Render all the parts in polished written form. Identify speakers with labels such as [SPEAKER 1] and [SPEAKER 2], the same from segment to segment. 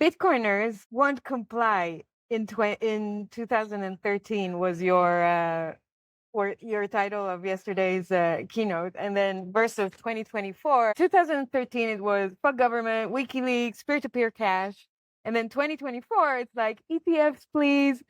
[SPEAKER 1] Bitcoiners won't comply in 2013 was your title of yesterday's keynote, and then versus 2024. 2013 it was fuck government, WikiLeaks, peer-to-peer cash, and then 2024 it's like ETFs, please,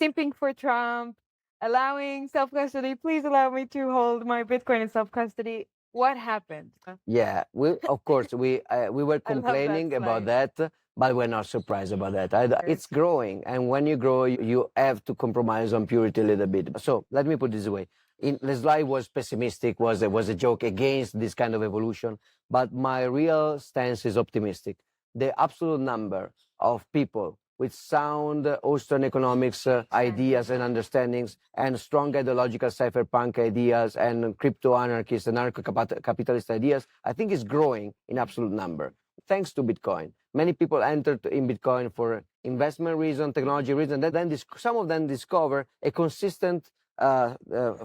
[SPEAKER 1] simping for Trump, allowing self-custody. Please allow me to hold my Bitcoin in self-custody. What happened?
[SPEAKER 2] Yeah, of course we were complaining about that, but we're not surprised about that. It's growing, and when you grow, you have to compromise on purity a little bit. So let me put it this way: the slide was pessimistic, was a joke against this kind of evolution, but my real stance is optimistic. The absolute number of people with sound Austrian economics ideas and understandings, and strong ideological cypherpunk ideas, and crypto-anarchist, anarcho-capitalist ideas, I think is growing in absolute number, thanks to Bitcoin. Many people entered in Bitcoin for investment reason, technology reason, then some of them discover a consistent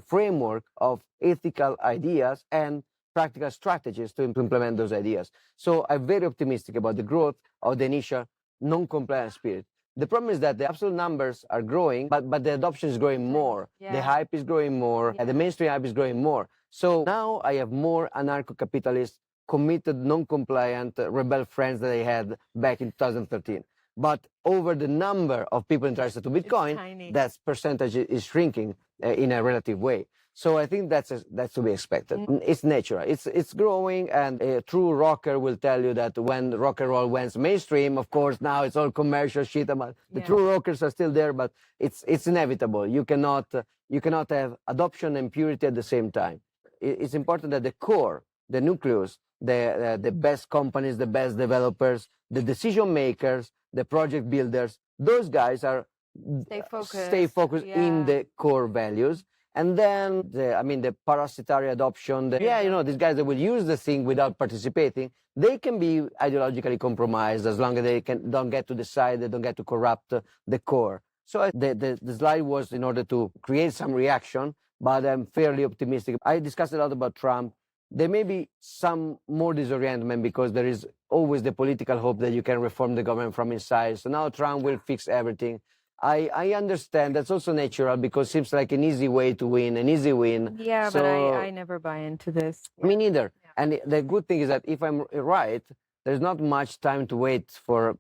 [SPEAKER 2] framework of ethical ideas and practical strategies to implement those ideas. So I'm very optimistic about the growth of the initial non-compliant spirit. The problem is that the absolute numbers are growing, but the adoption is growing more. Yeah. The hype is growing more, and the mainstream hype is growing more. So now I have more anarcho-capitalist, committed, non-compliant, rebel friends that I had back in 2013. But over the number of people interested to Bitcoin, that percentage is shrinking in a relative way. So I think that's to be expected. It's natural. It's growing, and a true rocker will tell you that when rock and roll went mainstream, of course, now it's all commercial shit. The true rockers are still there, but it's inevitable. You cannot have adoption and purity at the same time. It's important that the core, the nucleus, the best companies, the best developers, the decision makers, the project builders, those guys are stay focused in the core values. And then, the parasitary adoption, these guys that will use the thing without participating, they can be ideologically compromised as long as they don't get to decide, they don't get to corrupt the core. So the slide was in order to create some reaction, but I'm fairly optimistic. I discussed a lot about Trump. There may be some more disorientment because there is always the political hope that you can reform the government from inside. So now Trump will fix everything. I understand that's also natural because it seems like an easy way to win, an easy win.
[SPEAKER 1] Yeah, so, but I never buy into this.
[SPEAKER 2] Me neither. Yeah. And the good thing is that if I'm right, there's not much time to wait for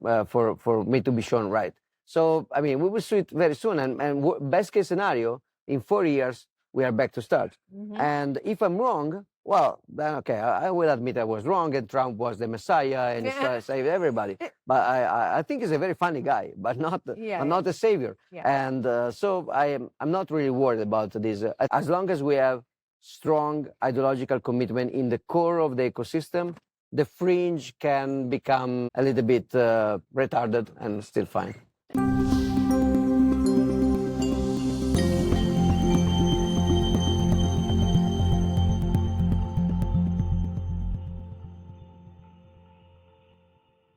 [SPEAKER 2] me to be shown right. So, we will see it very soon. And best case scenario, in 4 years, we are back to start. And if I'm wrong, well, then okay, I will admit I was wrong, and Trump was the Messiah, and he saved everybody. But I think he's a very funny guy, but not a savior. Yeah. And so I'm not really worried about this. As long as we have strong ideological commitment in the core of the ecosystem, the fringe can become a little bit retarded and still fine.